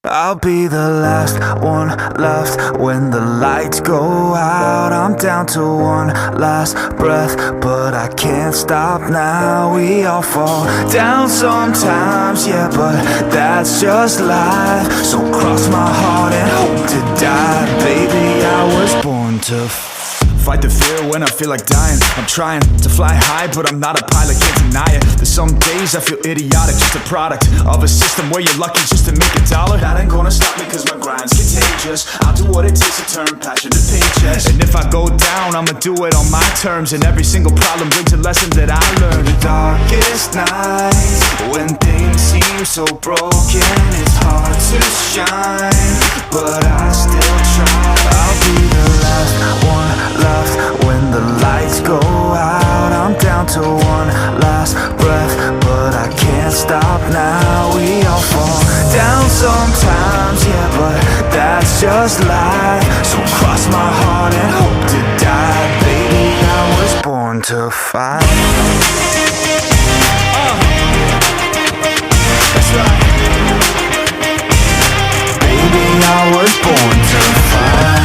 I'll be the last one left when the lights go out. I'm down to one last breath, but I can't stop now. We all fall down sometimes, yeah, but that's just life. So cross my heart and hope to die. Baby, I was born to fight the fear when I feel like dying. I'm trying to fly high, but I'm not a pilot, can't deny it. There's some days I feel idiotic, just a product of a system where you're lucky just to make a dollar. That ain't gonna stop me cause my grind's contagious. I'll do what it takes to turn passion to paychecks. And if I go down, I'ma do it on my terms. And every single problem brings a lesson that I learned. The darkest nights, when things seem so broken, it's hard to shine, but I still try. I'll be the last one left when the lights go out. I'm down to one last breath, but I can't stop now. We all fall down sometimes, yeah, but that's just life. So cross my heart and hope to die. Baby, I was born to fight. That's right. Baby, I was born to fight.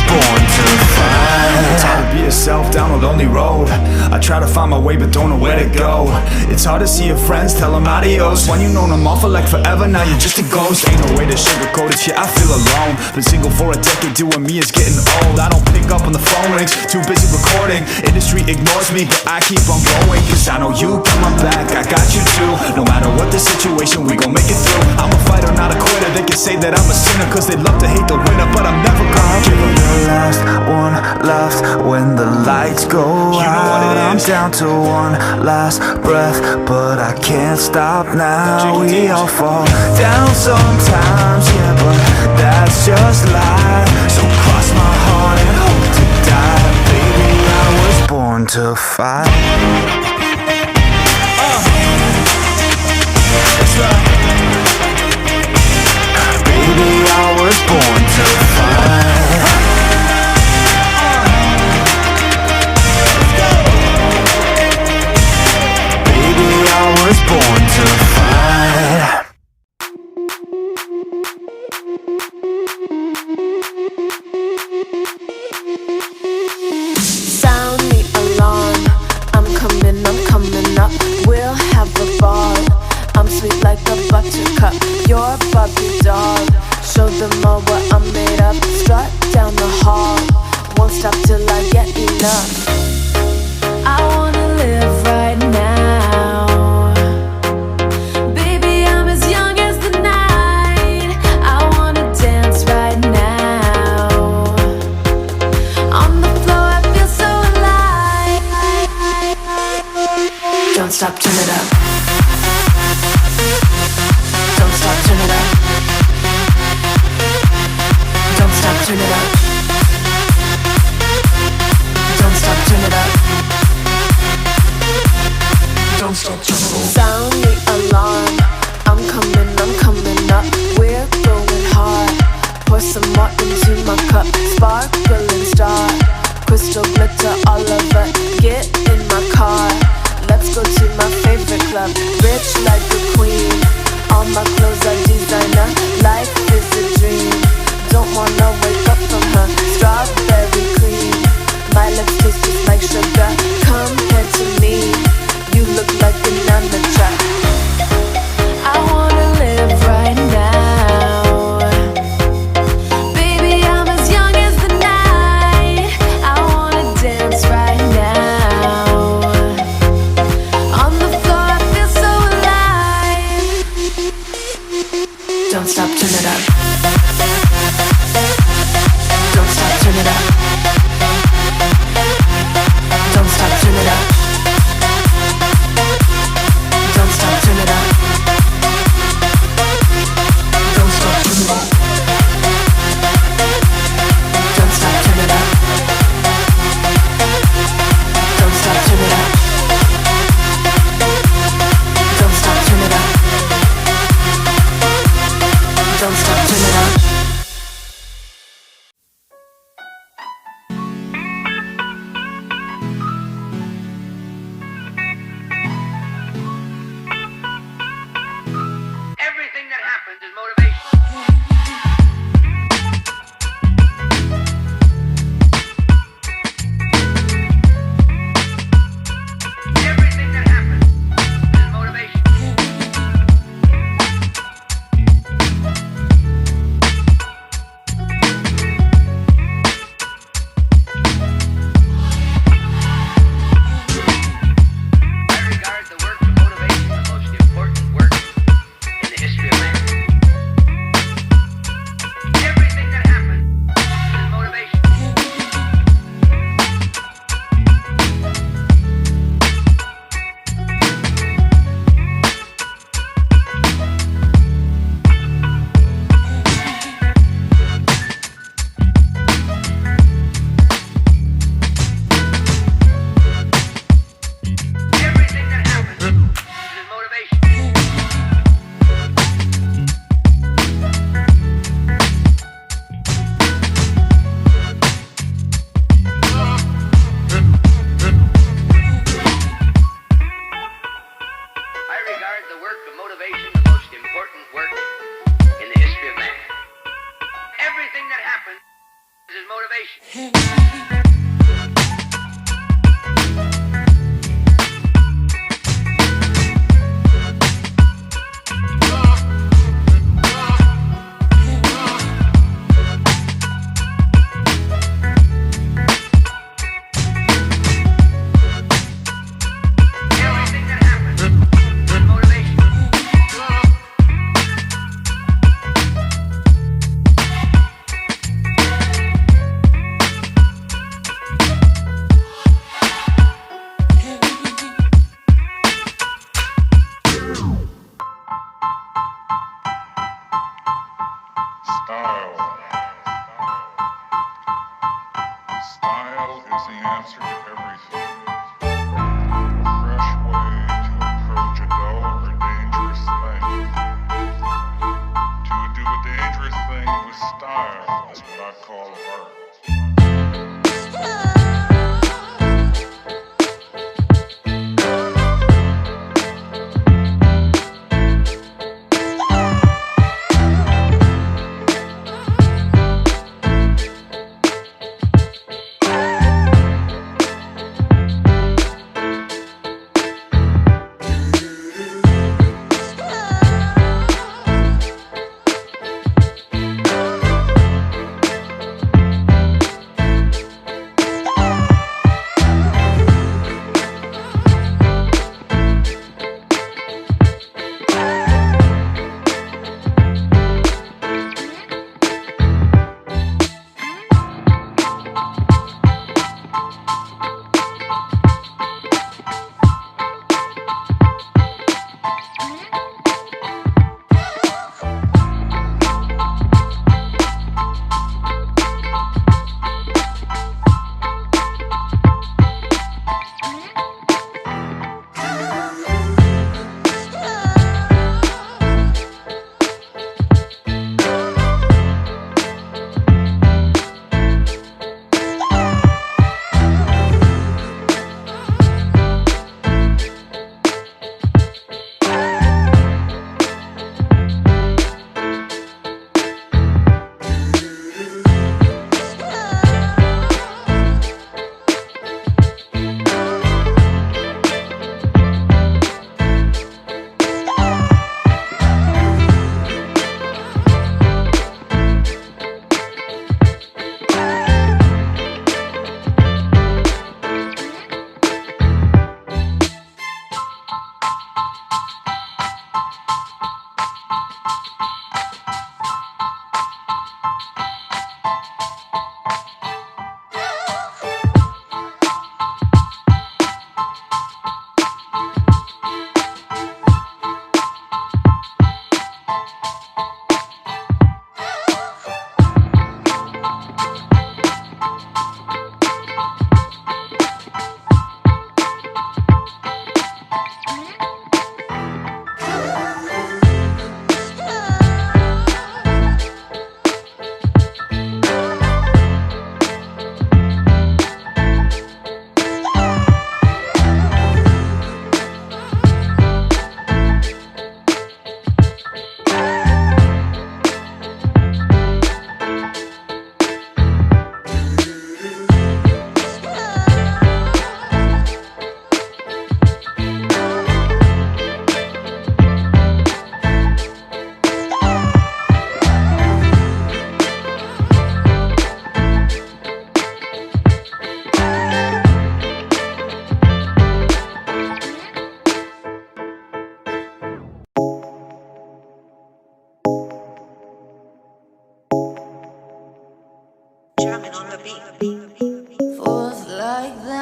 Born to fight. It's hard to be yourself down a lonely road. I try to find my way but don't know where to go. It's hard to see your friends, tell them adios. When you known them all for like forever, now you're just a ghost. Ain't no way to sugarcoat it, shit, I feel alone. Been single for a decade, doing me is getting old. I don't pick up when the phone rings, too busy recording. Industry ignores me, but I keep on going, cause I know you got my back, I got you too. No matter what the situation, we gon' make it through. I'm a fighter, not a quitter. They can say that I'm a sinner, cause they love to hate the winner, but I'm never gonna give up. The last one left when the lights go out. I'm down to one last breath, but I can't stop now. We all fall down sometimes, yeah, but that's just life. So cross my heart and hope to die. Baby, I was born to fight. Baby, I was born to fight. Baby, I was born to fight. Sound the alarm, I'm coming up. We'll have a ball. I'm sweet like a buttercup. You're Barbie doll. Show them all what I'm made of. Strut down the hall. Won't stop till I get enough. I wanna live right now. Baby, I'm as young as the night. I wanna dance right now. On the floor, I feel so alive. Don't stop, turn it up. Don't stop, turn it up. Don't stop, turn it up. Don't stop, turn it up. Don't stop, turn it up. Sound the alarm. I'm coming up. We're going hard. Pour some more into my cup. Sparkling star. Crystal glitter all over. Get in my car. Let's go to my favorite club. Rich like a queen. All my clothes are designer. Life is a dream. Don't wanna wake up from her. Strawberry cream. My lips taste just like sugar. Compared to me, you look like an amateur. I wanna live right now. Baby, I'm as young as the night. I wanna dance right now. On the floor, I feel so alive. Don't stop, turn it up. Don't stop, turn it up. Don't stop,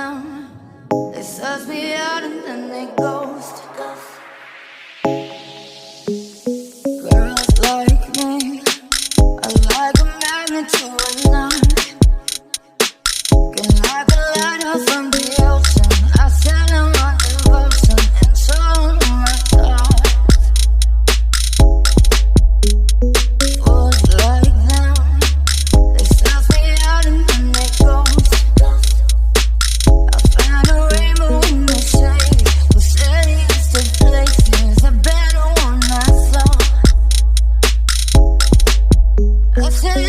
them. They search me out and then they ghost. Girls like me are like a magnet to a knife. Can like a lighthouse from the ocean. I sell them on devotion and show them my thoughts. Fools like them, they search me out and then they ghost. I found a rainbow in the shade, with shades to places, a better one I saw. I said,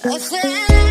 I said